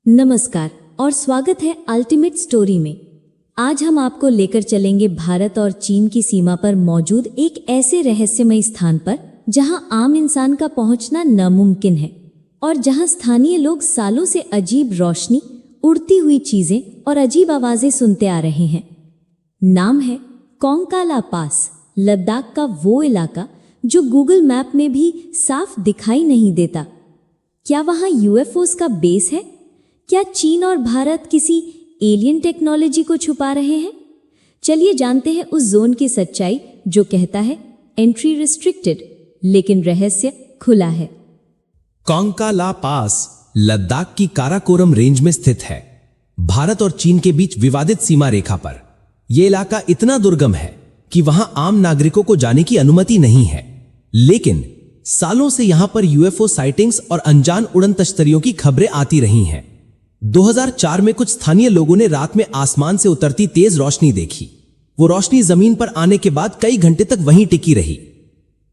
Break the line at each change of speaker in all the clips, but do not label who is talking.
नमस्कार और स्वागत है अल्टीमेट स्टोरी में। आज हम आपको लेकर चलेंगे भारत और चीन की सीमा पर मौजूद एक ऐसे रहस्यमय स्थान पर जहां आम इंसान का पहुंचना नामुमकिन है और जहां स्थानीय लोग सालों से अजीब रोशनी, उड़ती हुई चीजें और अजीब आवाजें सुनते आ रहे हैं। नाम है कोंकाला पास, लद्दाख का वो इलाका जो गूगल मैप में भी साफ दिखाई नहीं देता। क्या वहां यूएफओस का बेस है? क्या चीन और भारत किसी एलियन टेक्नोलॉजी को छुपा रहे हैं? चलिए जानते हैं उस जोन की सच्चाई जो कहता है एंट्री रिस्ट्रिक्टेड लेकिन रहस्य खुला है।
कोंकाला पास लद्दाख की काराकोरम रेंज में स्थित है, भारत और चीन के बीच विवादित सीमा रेखा पर। यह इलाका इतना दुर्गम है कि वहां आम नागरिकों को जाने की अनुमति नहीं है, लेकिन सालों से यहां पर यूएफओ साइटिंग्स और अनजान उड़न तश्तरियों की खबरें आती रही हैं। 2004 में कुछ स्थानीय लोगों ने रात में आसमान से उतरती तेज रोशनी देखी। वो रोशनी जमीन पर आने के बाद कई घंटे तक वहीं टिकी रही।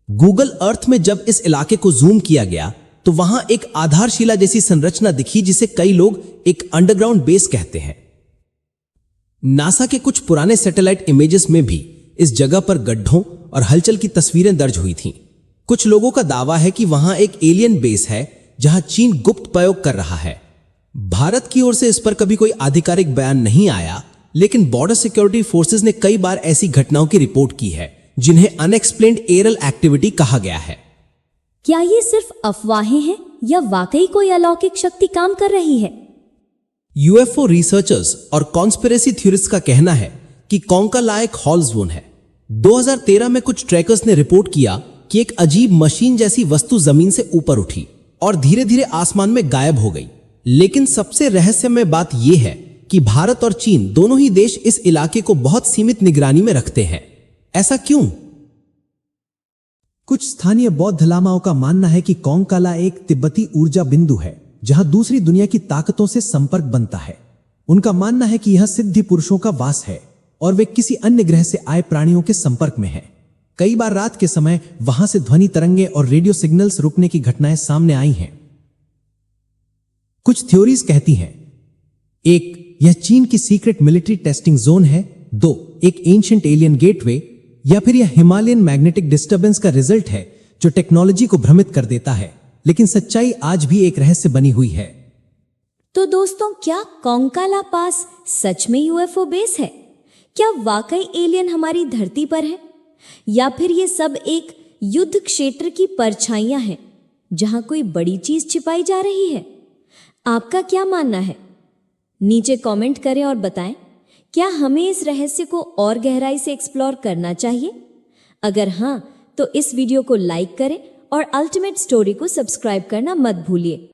गूगल अर्थ में जब इस इलाके को जूम किया गया तो वहां एक आधारशिला जैसी संरचना दिखी जिसे कई लोग एक अंडरग्राउंड बेस कहते हैं। नासा के कुछ पुराने सैटेलाइट इमेजेस में भी इस जगह पर गड्ढों और हलचल की तस्वीरें दर्ज हुई थीं। कुछ लोगों का दावा है कि वहां एक एलियन बेस है जहां चीन गुप्त प्रयोग कर रहा है। भारत की ओर से इस पर कभी कोई आधिकारिक बयान नहीं आया, लेकिन बॉर्डर सिक्योरिटी फोर्सेस ने कई बार ऐसी घटनाओं की रिपोर्ट की है जिन्हें अनएक्सप्लेन्ड एरियल एक्टिविटी कहा गया है।
क्या ये सिर्फ अफवाहें हैं या वाकई कोई अलौकिक शक्ति काम कर रही है?
यूएफओ रिसर्चर्स और कॉन्स्पिरेसी थ्योरिस्ट का कहना है कि कोंकाला एक हॉल जोन है। 2013 में कुछ ट्रैकर्स ने रिपोर्ट किया कि एक अजीब मशीन जैसी वस्तु जमीन से ऊपर उठी और धीरे धीरे आसमान में गायब हो गई। लेकिन सबसे रहस्यमय बात यह है कि भारत और चीन दोनों ही देश इस इलाके को बहुत सीमित निगरानी में रखते हैं। ऐसा क्यों? कुछ स्थानीय बौद्ध लामाओं का मानना है कि कोंकाला एक तिब्बती ऊर्जा बिंदु है जहां दूसरी दुनिया की ताकतों से संपर्क बनता है। उनका मानना है कि यह सिद्धि पुरुषों का वास है और वे किसी अन्य ग्रह से आए प्राणियों के संपर्क में हैं। कई बार रात के समय वहां से ध्वनि तरंगे और रेडियो सिग्नल्स रुकने की घटनाएं सामने आई हैं। कुछ थ्योरीज कहती हैं, 1. यह चीन की सीक्रेट मिलिट्री टेस्टिंग जोन है। 2. एक एंशिएंट एलियन गेटवे, या फिर यह हिमालयन मैग्नेटिक डिस्टर्बेंस का रिजल्ट है जो टेक्नोलॉजी को भ्रमित कर देता है। लेकिन सच्चाई आज भी एक रहस्य बनी हुई है।
तो दोस्तों, क्या कोंकाला पास सच में यूएफओ बेस है? क्या वाकई एलियन हमारी धरती पर है, या फिर ये सब एक युद्ध क्षेत्र की परछाइयां हैं जहां कोई बड़ी चीज छिपाई जा रही है? आपका क्या मानना है? नीचे कमेंट करें और बताएं, क्या हमें इस रहस्य को और गहराई से एक्सप्लोर करना चाहिए? अगर हां, तो इस वीडियो को लाइक करें और अल्टीमेट स्टोरी को सब्सक्राइब करना मत भूलिए।